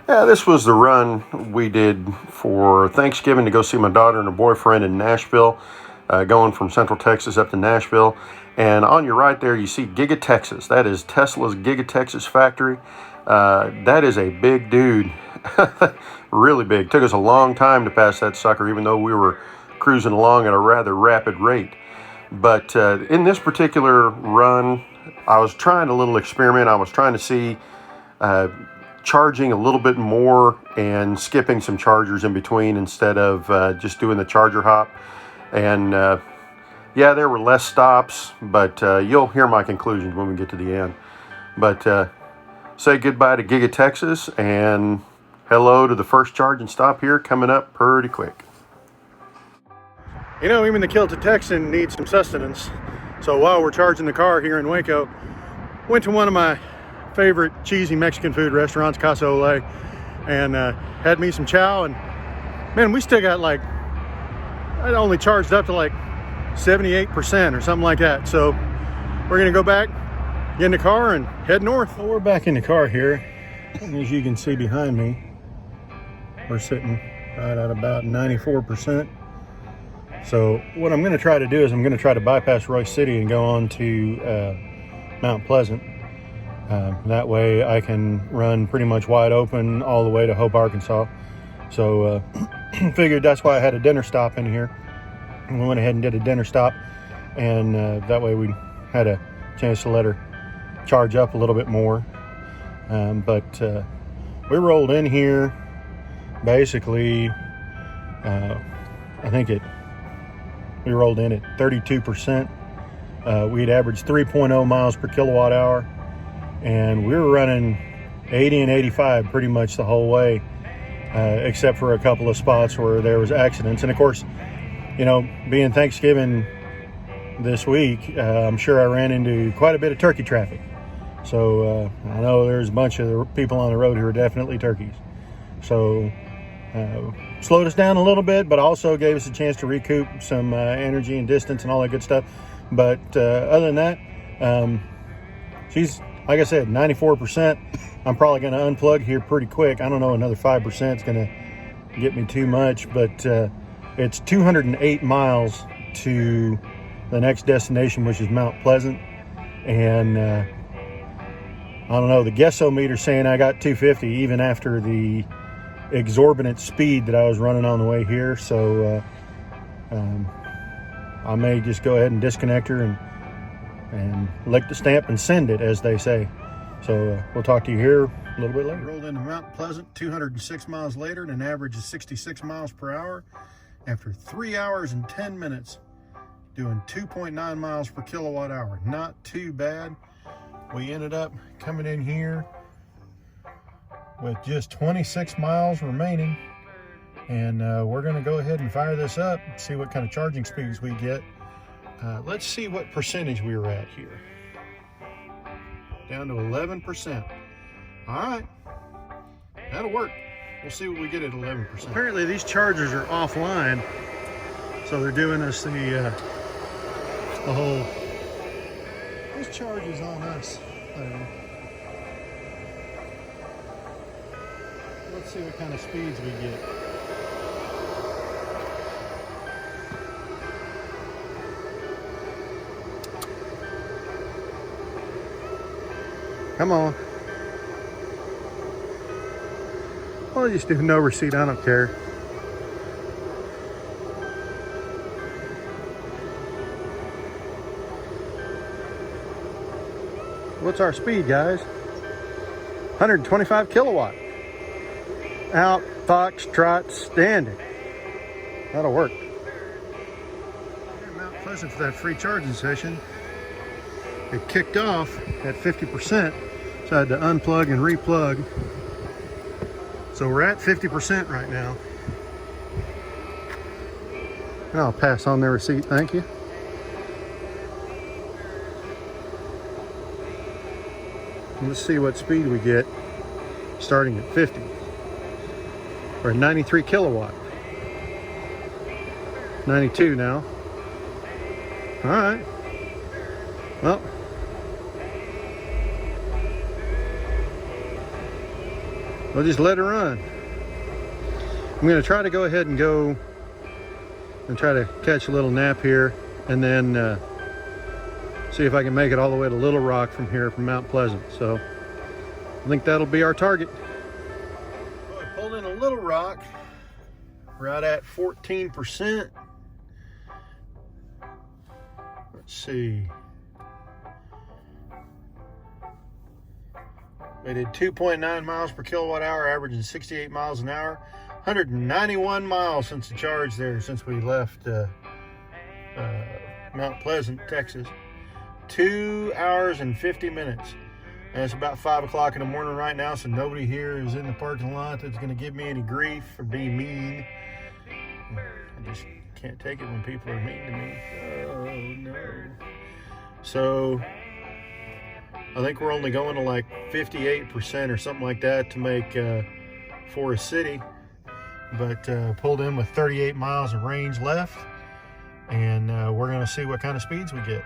Yeah, this was the run we did for Thanksgiving to go see my daughter and her boyfriend in Nashville, going from Central Texas up to Nashville. And on your right there, you see Giga Texas. That is Tesla's Giga Texas factory. That is a big dude, really big. Took us a long time to pass that sucker, even though we were cruising along at a rather rapid rate. But in this particular run, I was trying a little experiment. I was trying to see charging a little bit more and skipping some chargers in between instead of just doing the charger hop. And yeah, there were less stops, but you'll hear my conclusions when we get to the end. But say goodbye to Giga Texas and hello to the first charging stop here coming up pretty quick. You know, even the kilted Texan needs some sustenance. So while we're charging the car here in Waco, went to one of my favorite cheesy Mexican food restaurants, Casa Ole, and had me some chow. And man, we still got like, I only charged up to like 78% or something like that. So we're gonna go back, get in the car and head north. So we're back in the car here. And as you can see behind me, we're sitting right at about 94%. So what I'm gonna try to do is I'm gonna try to bypass Royce City and go on to Mount Pleasant. That way I can run pretty much wide open all the way to Hope, Arkansas. So figured that's why I had a dinner stop in here. And we went ahead and did a dinner stop, and that way we had a chance to let her charge up a little bit more. But we rolled in here basically, I think we rolled in at 32%. We'd averaged 3.0 miles per kilowatt hour, and we were running 80 and 85 pretty much the whole way, except for a couple of spots where there was accidents. And of course, you know, being Thanksgiving this week, I'm sure I ran into quite a bit of turkey traffic. So I know there's a bunch of people on the road who are definitely turkeys. So slowed us down a little bit, but also gave us a chance to recoup some energy and distance and all that good stuff. But other than that, she's, like I said, 94%. I'm probably going to unplug here pretty quick. I don't know, another 5% is going to get me too much, but it's 208 miles to the next destination, which is Mount Pleasant. And I don't know, the guessometer's saying I got 250 even after the exorbitant speed that I was running on the way here. So I may just go ahead and disconnect her and lick the stamp and send it, as they say. So we'll talk to you here a little bit later. Rolled into Mount Pleasant 206 miles later at an average of 66 miles per hour after 3 hours and 10 minutes doing 2.9 miles per kilowatt hour. Not too bad. We ended up coming in here with just 26 miles remaining, and we're going to go ahead and fire this up, see what kind of charging speeds we get. Let's see what percentage we were at here. Down to 11%. All right, that'll work. We'll see what we get at 11%. Apparently these chargers are offline, so they're doing us the whole, this charge is on us. Let's see what kind of speeds we get. Come on. I'll just do no receipt, I don't care. What's our speed, guys? 125 kilowatt. Out, Fox, Trot, standing. That'll work. Mount Pleasant for that free charging session. It kicked off at 50%, so I had to unplug and replug. So we're at 50% right now. And I'll pass on their receipt, thank you. Let's see what speed we get starting at 50. We're at 93 kilowatt. 92 now. All right. Well, we'll just let it run. I'm going to try to go ahead and go and try to catch a little nap here, and then see if I can make it all the way to Little Rock from here, from Mount Pleasant. So I think that'll be our target. Well, I pulled in a Little Rock right at 14%. Let's see. We did 2.9 miles per kilowatt hour, averaging 68 miles an hour. 191 miles since the charge there, since we left Mount Pleasant, Texas. 2 hours and 50 minutes. And it's about 5 o'clock in the morning right now, so nobody here is in the parking lot that's going to give me any grief for being mean. I just can't take it when people are mean to me. Oh, no. So I think we're only going to like 58% or something like that to make Forest City. But pulled in with 38 miles of range left, and we're going to see what kind of speeds we get.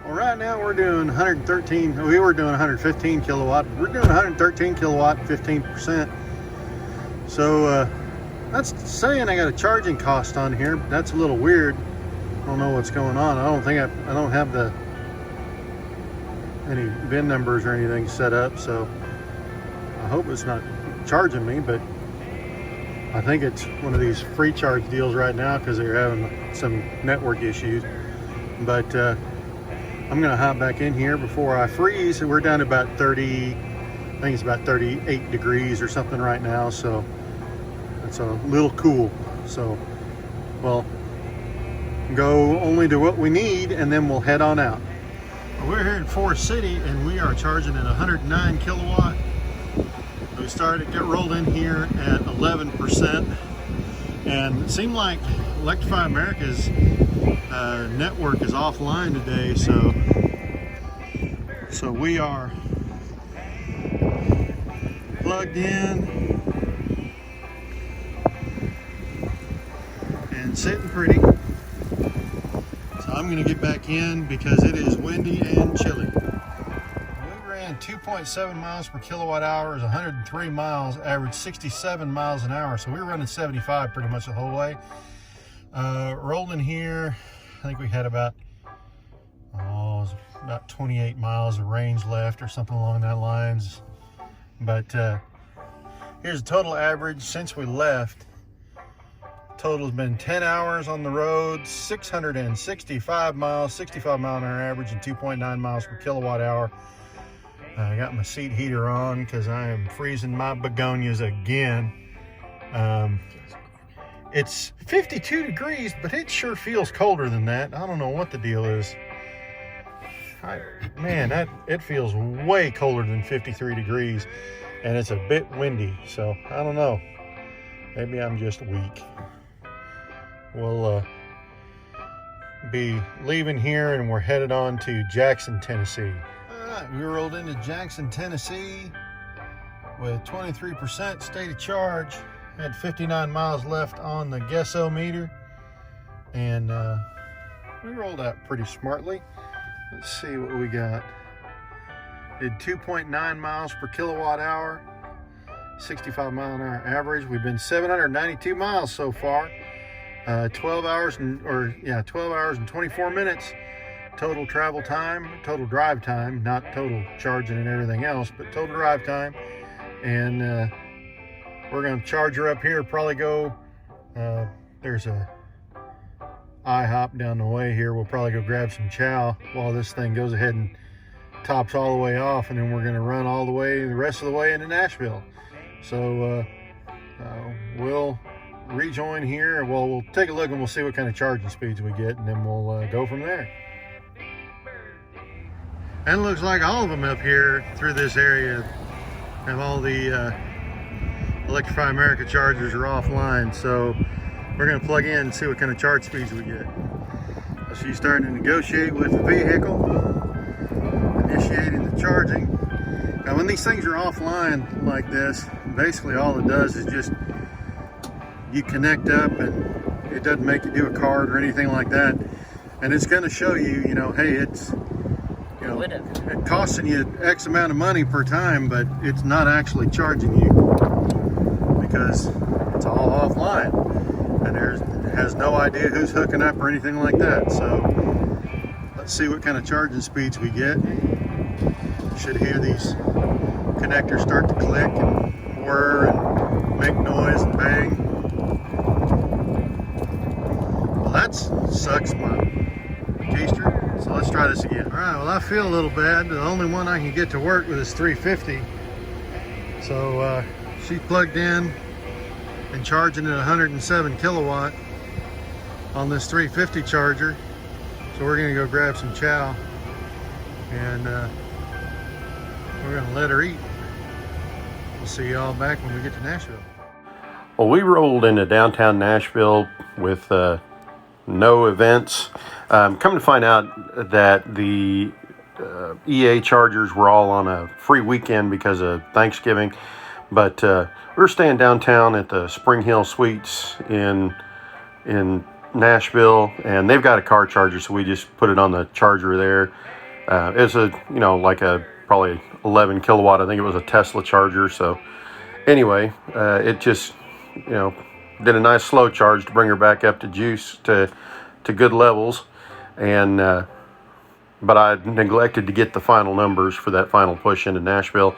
Well, right now we're doing 113. We were doing 115 kilowatt. We're doing 113 kilowatt, 15%. So that's saying I got a charging cost on here. That's a little weird. I don't know what's going on. I don't have any VIN numbers or anything set up, so I hope it's not charging me, but I think it's one of these free charge deals right now because they're having some network issues. But I'm gonna hop back in here before I freeze. We're down to about 30, I think it's about 38 degrees or something right now, so it's a little cool. So we'll go only to what we need, and then we'll head on out. We're here in Forest City, and we are charging at 109 kilowatt. We started to get rolled in here at 11%, and it seemed like Electrify America's network is offline today, so we are plugged in and sitting pretty. So I'm going to get back in because it is windy and chilly. 2.7 miles per kilowatt hour is 103 miles, average 67 miles an hour. So we were running 75 pretty much the whole way. Rolling here, I think we had about 28 miles of range left or something along that lines. But here's the total average since we left. Total's been 10 hours on the road, 665 miles, 65 mile an hour average, and 2.9 miles per kilowatt hour. I got my seat heater on because I am freezing my begonias again. It's 52 degrees, but it sure feels colder than that. I don't know what the deal is. It feels way colder than 53 degrees, and it's a bit windy, so I don't know. Maybe I'm just weak. We'll be leaving here, and we're headed on to Jackson, Tennessee. We rolled into Jackson, Tennessee with 23% state of charge. Had 59 miles left on the Gesso meter, and we rolled out pretty smartly. Let's see what we got. Did 2.9 miles per kilowatt hour, 65 mile an hour average. We've been 792 miles so far. 12 hours and 24 minutes. Total travel time, total drive time, not total charging and everything else, but total drive time. And we're going to charge her up here, probably go, there's a IHOP down the way here. We'll probably go grab some chow while this thing goes ahead and tops all the way off, and then we're going to run all the way, the rest of the way into Nashville. So we'll rejoin here. Well, we'll take a look and we'll see what kind of charging speeds we get, and then we'll go from there. And it looks like all of them up here through this area have all the Electrify America chargers are offline. So we're going to plug in and see what kind of charge speeds we get. So she's starting to negotiate with the vehicle, initiating the charging. Now when these things are offline like this, basically all it does is just you connect up, and it doesn't make you do a card or anything like that. And it's going to show you, hey, it's You know, would have. it costing you X amount of money per time, but it's not actually charging you because it's all offline, and it has no idea who's hooking up or anything like that. So let's see what kind of charging speeds we get. You should hear these connectors start to click and whir and make noise and bang. Well, that sucks my keister. So let's try this again. All right, well, I feel a little bad. The only one I can get to work with is 350. So she's plugged in and charging at 107 kilowatt on this 350 charger. So we're gonna go grab some chow and we're gonna let her eat. We'll see y'all back when we get to Nashville. Well, we rolled into downtown Nashville with no events. Come to find out that the EA chargers were all on a free weekend because of Thanksgiving. But we're staying downtown at the Spring Hill Suites in Nashville, and they've got a car charger, so we just put it on the charger there. It's a, you know, like a probably 11 kilowatt. I think it was a Tesla charger. So anyway, it just, you know, did a nice slow charge to bring her back up to juice to good levels. And but I neglected to get the final numbers for that final push into Nashville.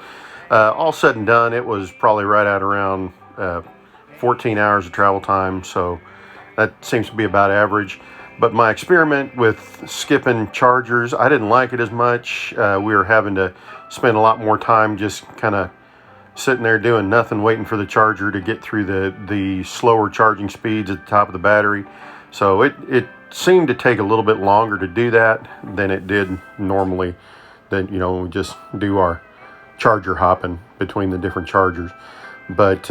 All said and done, it was probably right at around 14 hours of travel time, so that seems to be about average. But my experiment with skipping chargers, I didn't like it as much. We were having to spend a lot more time just kind of sitting there doing nothing, waiting for the charger to get through the slower charging speeds at the top of the battery. So it seemed to take a little bit longer to do that than it did normally. Then, you know, we just do our charger hopping between the different chargers. But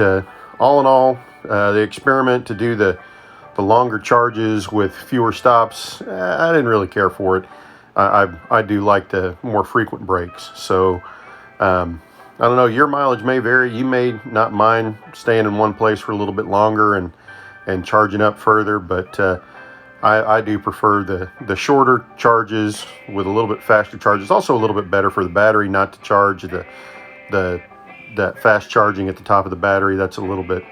all in all, the experiment to do the longer charges with fewer stops, I didn't really care for it. I do like the more frequent breaks. So I don't know, your mileage may vary. You may not mind staying in one place for a little bit longer and charging up further, but I do prefer the shorter charges with a little bit faster charges. Also a little bit better for the battery not to charge that fast charging at the top of the battery. That's a little bit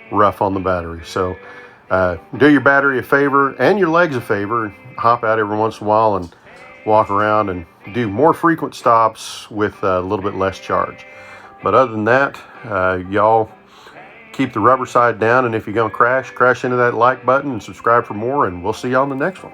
rough on the battery. So do your battery a favor and your legs a favor. Hop out every once in a while and walk around and do more frequent stops with a little bit less charge. But other than that, y'all keep the rubber side down, and if you're going to crash into that like button and subscribe for more, and we'll see y'all in the next one.